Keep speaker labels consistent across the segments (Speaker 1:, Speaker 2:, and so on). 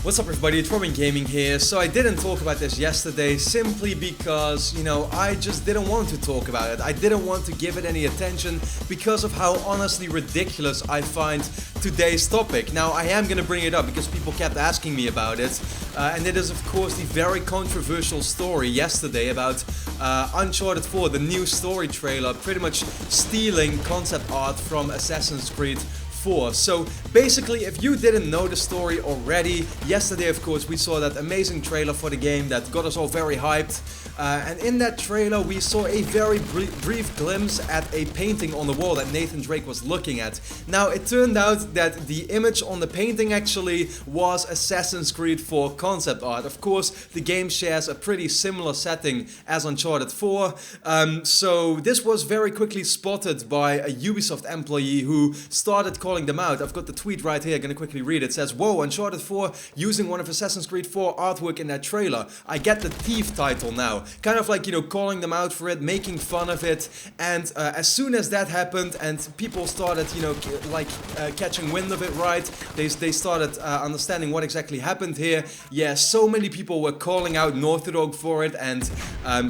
Speaker 1: What's up everybody, it's Robin Gaming here. So I didn't talk about this yesterday simply because, I just didn't want to talk about it. I didn't want to give it any attention because of how honestly ridiculous I find today's topic. Now I am gonna bring it up because people kept asking me about it. And it is of course the very controversial story yesterday about Uncharted 4, the new story trailer, pretty much stealing concept art from Assassin's Creed 4. So basically, if you didn't know the story already, yesterday of course we saw that amazing trailer for the game that got us all very hyped, and in that trailer we saw a very brief glimpse at a painting on the wall that Nathan Drake was looking at. Now it turned out that the image on the painting actually was Assassin's Creed 4 concept art. Of course the game shares a pretty similar setting as Uncharted 4, so this was very quickly spotted by a Ubisoft employee who started calling them out. I've got the tweet right here, gonna quickly read it. It says, "Whoa, Uncharted 4 using one of Assassin's Creed 4 artwork in that trailer. I get the thief title now." Kind of like, calling them out for it, making fun of it. And as soon as that happened and people started, catching wind of it, right? They started understanding what exactly happened here. Yeah, so many people were calling out Naughty Dog for it and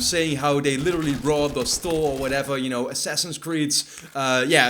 Speaker 1: saying how they literally robbed or stole or whatever, Assassin's Creed's,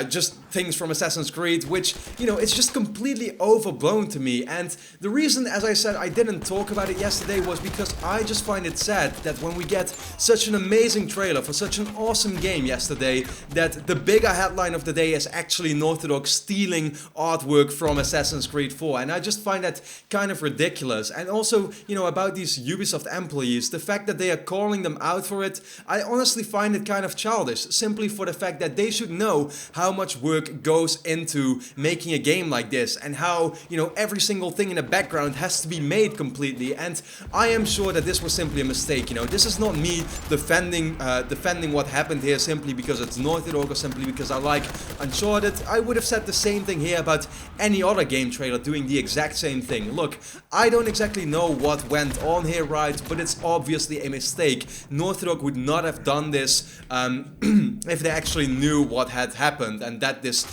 Speaker 1: just things from Assassin's Creed, which, it's just completely overblown to me. And the reason, as I said, I didn't talk about it yesterday was because I just find it sad that when we get such an amazing trailer for such an awesome game yesterday, that the bigger headline of the day is actually Naughty Dog stealing artwork from Assassin's Creed 4. And I just find that kind of ridiculous. And also, about these Ubisoft employees, the fact that they are calling them out for it, I honestly find it kind of childish, simply for the fact that they should know how much work goes into making a game like this and how, every single thing in the background has to be made completely. And I am sure that this was simply a mistake. This is not me defending what happened here simply because it's Naughty Dog or simply because I like Uncharted. I would have said the same thing here about any other game trailer doing the exact same thing. Look, I don't exactly know what went on here, right, but it's obviously a mistake. Naughty Dog would not have done this if they actually knew what had happened and that this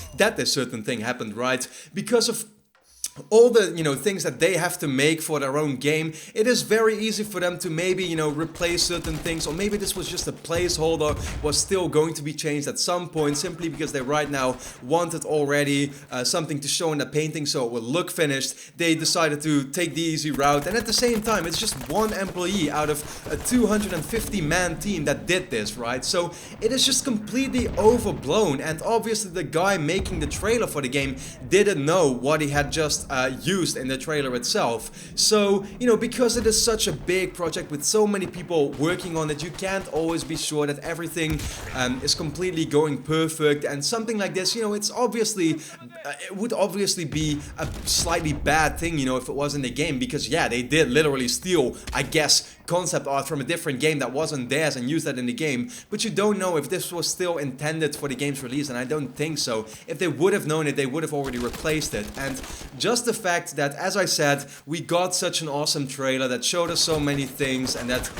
Speaker 1: certain thing happened, right? Because of all the, things that they have to make for their own game, it is very easy for them to maybe, replace certain things, or maybe this was just a placeholder, was still going to be changed at some point, simply because they right now wanted already something to show in the painting so it will look finished. They decided to take the easy route, and at the same time, it's just one employee out of a 250-man team that did this, right? So it is just completely overblown, and obviously the guy making the trailer for the game didn't know what he had just used in the trailer itself. So, because it is such a big project with so many people working on it, you can't always be sure that everything is completely going perfect. And something like this, it's obviously, it would obviously be a slightly bad thing, if it was in the game, because yeah, they did literally steal, I guess, concept art from a different game that wasn't theirs and use that in the game, but you don't know if this was still intended for the game's release, and I don't think so. If they would have known it, they would have already replaced it. And just the fact that, as I said, we got such an awesome trailer that showed us so many things and that,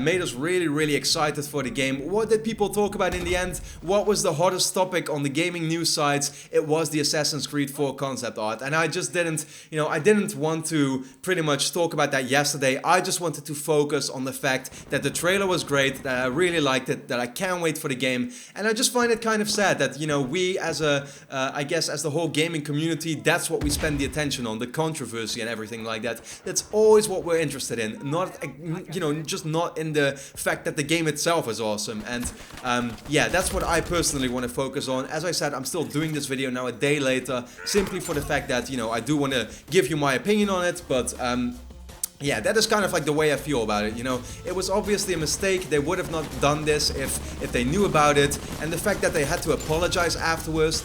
Speaker 1: made us really, really excited for the game. What did people talk about in the end? What was the hottest topic on the gaming news sites? It was the Assassin's Creed 4 concept art, and I just didn't, I didn't want to pretty much talk about that yesterday. I just wanted to focus on the fact that the trailer was great, that I really liked it, that I can't wait for the game, and I just find it kind of sad that, we as I guess as the whole gaming community, that's what we spend the attention on, the controversy and everything like that. That's always what we're interested in, not, just not in the fact that the game itself is awesome. And that's what I personally want to focus on. As I said, I'm still doing this video now a day later, simply for the fact that, I do want to give you my opinion on it, but yeah, that is kind of like the way I feel about it, It was obviously a mistake. They would have not done this if they knew about it. And the fact that they had to apologize afterwards,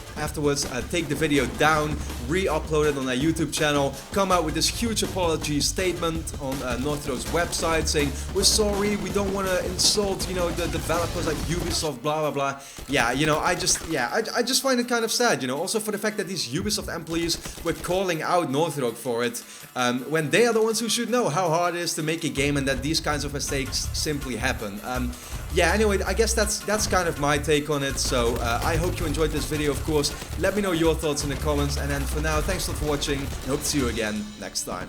Speaker 1: take the video down, re-upload it on their YouTube channel, come out with this huge apology statement on Naughty Dog's website saying, "We're sorry, we don't want to insult, the developers like Ubisoft, blah, blah, blah." Yeah, I just find it kind of sad, Also for the fact that these Ubisoft employees were calling out Naughty Dog for it, when they are the ones who should know. know how hard it is to make a game and that these kinds of mistakes simply happen. Yeah, anyway, I guess that's kind of my take on it. So I hope you enjoyed this video, of course. Let me know your thoughts in the comments. And then for now, thanks a lot for watching and hope to see you again next time.